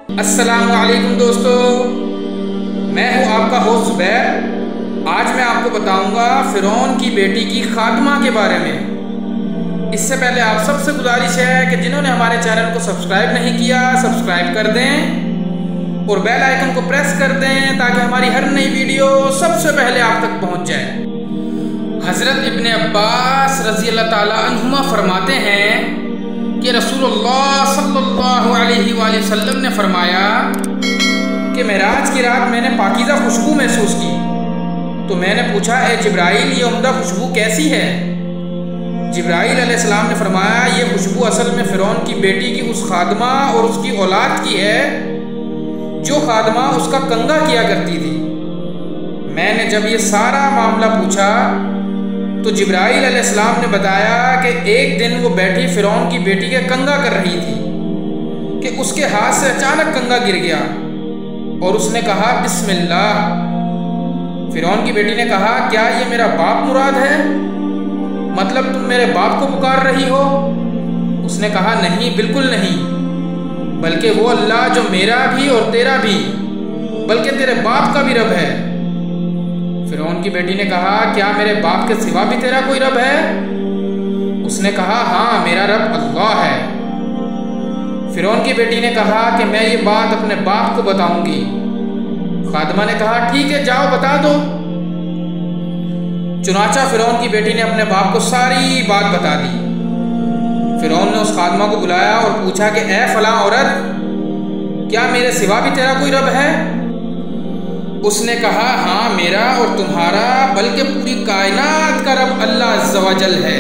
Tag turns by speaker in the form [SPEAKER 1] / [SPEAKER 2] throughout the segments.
[SPEAKER 1] السلام علیکم دوستو، میں ہوں آپ کا ہوسٹ زبیر۔ آج میں آپ کو بتاؤں گا فرعون کی بیٹی کی خادمہ کے بارے میں۔ اس سے پہلے آپ سب سے گزارش ہے کہ جنہوں نے ہمارے چینل کو سبسکرائب نہیں کیا سبسکرائب کر دیں اور بیل آئیکن کو پریس کر دیں تاکہ ہماری ہر نئی ویڈیو سب سے پہلے آپ تک پہنچ جائے۔ حضرت ابن عباس رضی اللہ تعالیٰ عنہما فرماتے ہیں کہ رسول اللہ صلی اللہ علیہ وآلہ وسلم نے فرمایا کہ معراج کی رات میں نے پاکیزہ خوشبو محسوس کی، تو میں نے پوچھا اے جبرائیل یہ عمدہ خوشبو کیسی ہے؟ جبرائیل علیہ السلام نے فرمایا یہ خوشبو اصل میں فرعون کی بیٹی کی اس خادمہ اور اس کی اولاد کی ہے جو خادمہ اس کا کنگا کیا کرتی تھی۔ میں نے جب یہ سارا معاملہ پوچھا تو جبرائیل علیہ السلام نے بتایا کہ ایک دن وہ بیٹھی فرعون کی بیٹی کے کنگا کر رہی تھی کہ اس کے ہاتھ سے اچانک کنگا گر گیا اور اس نے کہا بسم اللہ۔ فرعون کی بیٹی نے کہا کیا یہ میرا باپ مراد ہے؟ مطلب تم میرے باپ کو پکار رہی ہو؟ اس نے کہا نہیں، بالکل نہیں، بلکہ وہ اللہ جو میرا بھی اور تیرا بھی بلکہ تیرے باپ کا بھی رب ہے۔ فرعون کی بیٹی نے کہا کیا میرے باپ کے سوا بھی تیرا کوئی رب ہے؟ اس نے کہا ہاں، میرا رب اللہ ہے۔ فرعون کی بیٹی نے کہا کہ میں یہ بات اپنے باپ کو بتاؤں گی۔ خادمہ نے کہا ٹھیک ہے، جاؤ بتا دو۔ چنانچہ فرعون کی بیٹی نے اپنے باپ کو ساری بات بتا دی۔ فرعون نے اس خادمہ کو بلایا اور پوچھا کہ اے فلاں عورت، کیا میرے سوا بھی تیرا کوئی رب ہے؟ اس نے کہا ہاں، میرا اور تمہارا بلکہ پوری کائنات کا رب اللہ عز و جل ہے۔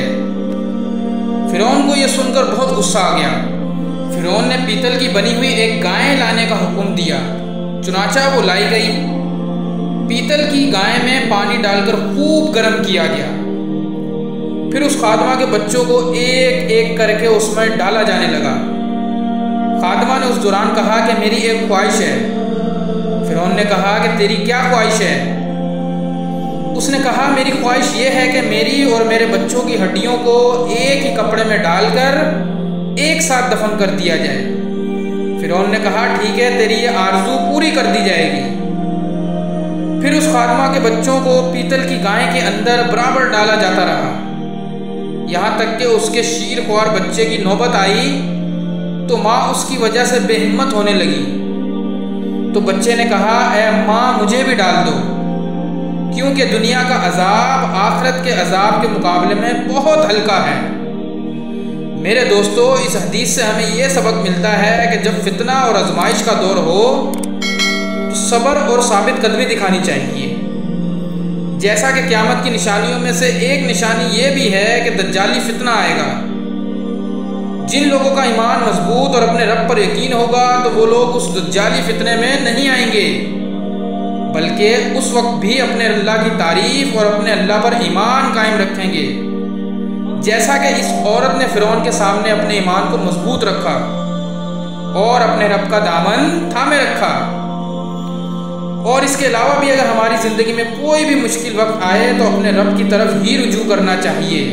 [SPEAKER 1] فرعون کو یہ سن کر بہت غصہ آ گیا۔ فرعون نے پیتل کی بنی ہوئی ایک گائے لانے کا حکم دیا، چنانچہ وہ لائی گئی۔ پیتل کی گائے میں پانی ڈال کر خوب گرم کیا گیا، پھر اس خادمہ کے بچوں کو ایک ایک کر کے اس میں ڈالا جانے لگا۔ خادمہ نے اس دوران کہا کہ میری ایک خواہش ہے۔ فرعون نے کہا کہ تیری کیا خواہش ہے؟ اس نے کہا میری خواہش یہ ہے کہ میری اور میرے بچوں کی ہڈیوں کو ایک ہی کپڑے میں ڈال کر ایک ساتھ دفن کر دیا جائے۔ فرعون نے کہا ٹھیک ہے، تیری یہ آرزو پوری کر دی جائے گی۔ پھر اس خادمہ کے بچوں کو پیتل کی گائے کے اندر برابر ڈالا جاتا رہا، یہاں تک کہ اس کے شیر خوار بچے کی نوبت آئی تو ماں اس کی وجہ سے بے ہمت ہونے لگی۔ تو بچے نے کہا اے ماں مجھے بھی ڈال دو، کیونکہ دنیا کا عذاب آخرت کے عذاب کے مقابلے میں بہت ہلکا ہے۔ میرے دوستو، اس حدیث سے ہمیں یہ سبق ملتا ہے کہ جب فتنہ اور آزمائش کا دور ہو تو صبر اور ثابت قدمی دکھانی چاہیے۔ جیسا کہ قیامت کی نشانیوں میں سے ایک نشانی یہ بھی ہے کہ دجالی فتنہ آئے گا۔ جن لوگوں کا ایمان مضبوط اور اپنے رب پر یقین ہوگا تو وہ لوگ اس دجالی فتنے میں نہیں آئیں گے، بلکہ اس وقت بھی اپنے اللہ کی تعریف اور اپنے اللہ پر ایمان قائم رکھیں گے، جیسا کہ اس عورت نے فرعون کے سامنے اپنے ایمان کو مضبوط رکھا اور اپنے رب کا دامن تھامے رکھا۔ اور اس کے علاوہ بھی اگر ہماری زندگی میں کوئی بھی مشکل وقت آئے تو اپنے رب کی طرف ہی رجوع کرنا چاہیے۔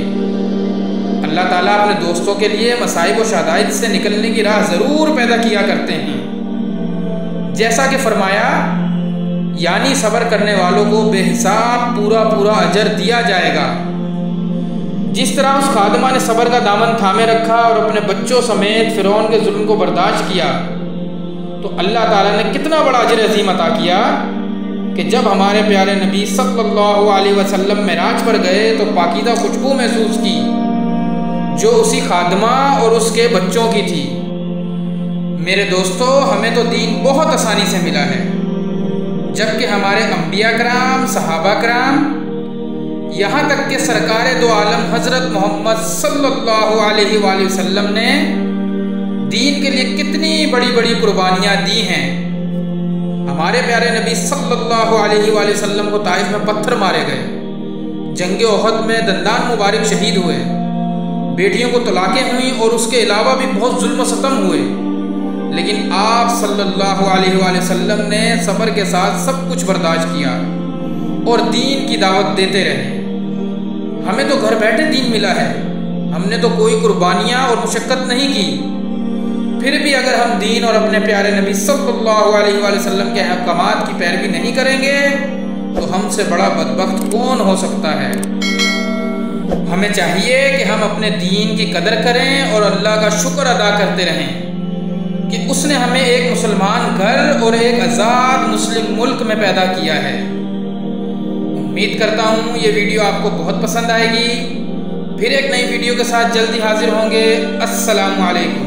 [SPEAKER 1] اللہ تعالیٰ اپنے دوستوں کے لیے مصائب و شدائد سے نکلنے کی راہ ضرور پیدا کیا کرتے ہیں، جیسا کہ فرمایا یعنی صبر کرنے والوں کو بے حساب پورا اجر دیا جائے گا۔ جس طرح اس خادمہ نے صبر کا دامن تھامے رکھا اور اپنے بچوں سمیت فرعون کے ظلم کو برداشت کیا، تو اللہ تعالیٰ نے کتنا بڑا اجر عظیم عطا کیا کہ جب ہمارے پیارے نبی صلی اللہ علیہ وسلم معراج پر گئے تو پاکیزہ خوشبو محسوس کی جو اسی خادمہ اور اس کے بچوں کی تھی۔ میرے دوستو، ہمیں تو دین بہت آسانی سے ملا ہے، جبکہ ہمارے انبیاء کرام، صحابہ کرام، یہاں تک کہ سرکار دو عالم حضرت محمد صلی اللہ علیہ وآلہ وسلم نے دین کے لیے کتنی بڑی قربانیاں دی ہیں۔ ہمارے پیارے نبی صلی اللہ علیہ وآلہ وسلم کو طائف میں پتھر مارے گئے، جنگ احد میں دندان مبارک شہید ہوئے، بیٹیوں کو طلاقیں ہوئیں اور اس کے علاوہ بھی بہت ظلم و ستم ہوئے، لیکن آپ صلی اللہ علیہ وآلہ وسلم نے صبر کے ساتھ سب کچھ برداشت کیا اور دین کی دعوت دیتے رہے۔ ہمیں تو گھر بیٹھے دین ملا ہے، ہم نے تو کوئی قربانیاں اور مشقت نہیں کی، پھر بھی اگر ہم دین اور اپنے پیارے نبی صلی اللہ علیہ وآلہ وسلم کے احکامات کی پیروی نہیں کریں گے تو ہم سے بڑا بدبخت کون ہو سکتا ہے؟ ہمیں چاہیے کہ ہم اپنے دین کی قدر کریں اور اللہ کا شکر ادا کرتے رہیں کہ اس نے ہمیں ایک مسلمان گھر اور ایک آزاد مسلم ملک میں پیدا کیا ہے۔ امید کرتا ہوں یہ ویڈیو آپ کو بہت پسند آئے گی۔ پھر ایک نئی ویڈیو کے ساتھ جلدی حاضر ہوں گے۔ السلام علیکم۔